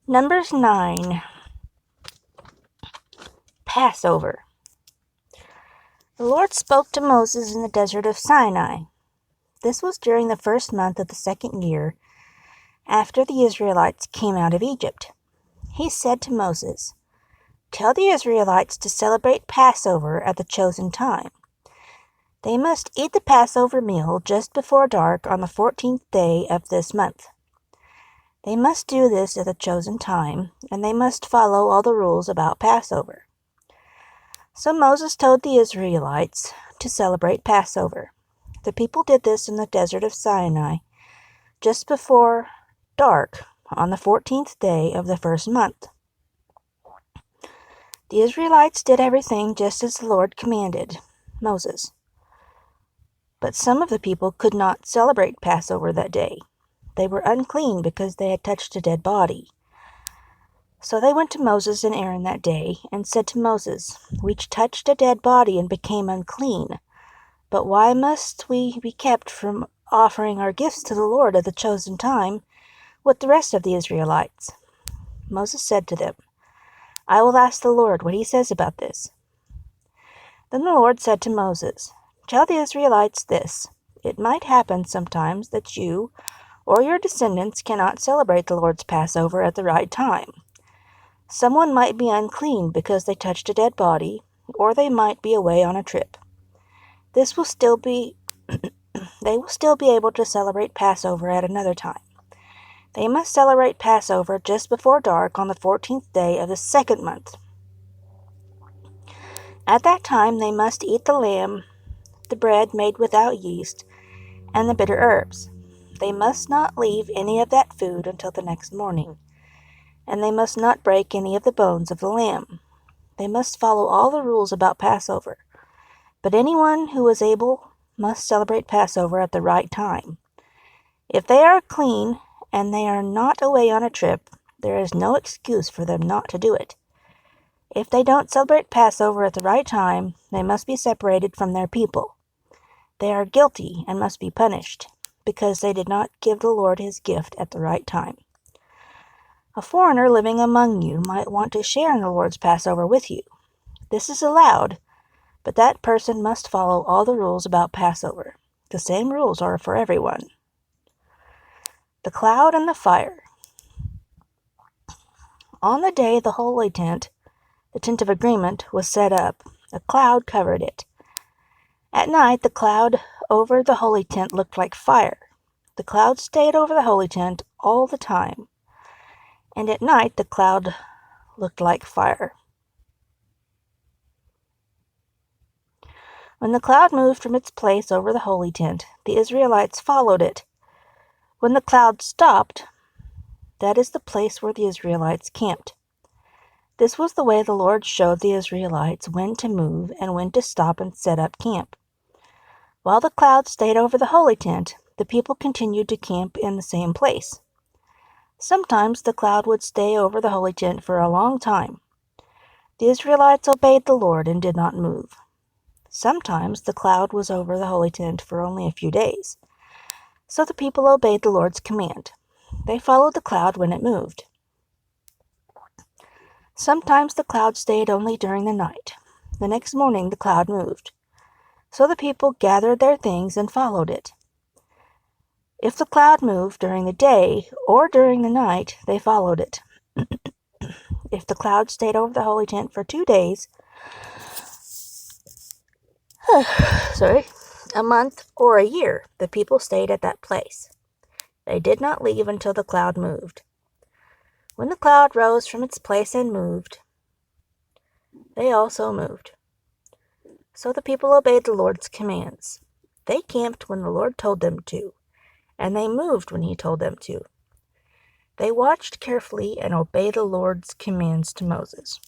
Numbers 9. Passover. The Lord spoke to Moses in the desert of Sinai. This was during the first month of the second year after the Israelites came out of Egypt. He said to Moses, "Tell the Israelites to celebrate Passover at the chosen time. They must eat the Passover meal just before dark on the 14th day of this month. They must do this at the chosen time, and they must follow all the rules about Passover." So Moses told the Israelites to celebrate Passover. The people did this in the desert of Sinai just before dark on the 14th day of the first month. The Israelites did everything just as the Lord commanded Moses. But some of the people could not celebrate Passover that day. They were unclean because they had touched a dead body. So they went to Moses and Aaron that day and said to Moses, "We touched a dead body and became unclean. But why must we be kept from offering our gifts to the Lord at the chosen time with the rest of the Israelites?" Moses said to them, "I will ask the Lord what he says about this." Then the Lord said to Moses, "Tell the Israelites this: It might happen sometimes that you or your descendants cannot celebrate the Lord's Passover at the right time. Someone might be unclean because they touched a dead body, or they might be away on a trip. They will still be able to celebrate Passover at another time. They must celebrate Passover just before dark on the 14th day of the second month. At that time they must eat the lamb, the bread made without yeast, and the bitter herbs. They must not leave any of that food until the next morning, and they must not break any of the bones of the lamb. They must follow all the rules about Passover. But anyone who is able must celebrate Passover at the right time. If they are clean and they are not away on a trip, there is no excuse for them not to do it. If they don't celebrate Passover at the right time, they must be separated from their people. They are guilty and must be punished, because they did not give the Lord his gift at the right time. A foreigner living among you might want to share in the Lord's Passover with you. This is allowed, but that person must follow all the rules about Passover. The same rules are for everyone. The cloud and the fire. On the day the holy tent, the tent of agreement, was set up, a cloud covered it. At night, the cloud over the holy tent looked like fire. The cloud stayed over the holy tent all the time, and at night the cloud looked like fire. When the cloud moved from its place over the holy tent, the Israelites followed it. When the cloud stopped, that is the place where the Israelites camped. This was the way the Lord showed the Israelites when to move and when to stop and set up camp. While the cloud stayed over the holy tent, the people continued to camp in the same place. Sometimes the cloud would stay over the holy tent for a long time. The Israelites obeyed the Lord and did not move. Sometimes the cloud was over the holy tent for only a few days. So the people obeyed the Lord's command. They followed the cloud when it moved. Sometimes the cloud stayed only during the night. The next morning the cloud moved. So the people gathered their things and followed it. If the cloud moved during the day or during the night, they followed it. If the cloud stayed over the holy tent for 2 days, a month or a year, the people stayed at that place. They did not leave until the cloud moved. When the cloud rose from its place and moved, they also moved. So the people obeyed the Lord's commands. They camped when the Lord told them to, and they moved when he told them to. They watched carefully and obeyed the Lord's commands to Moses.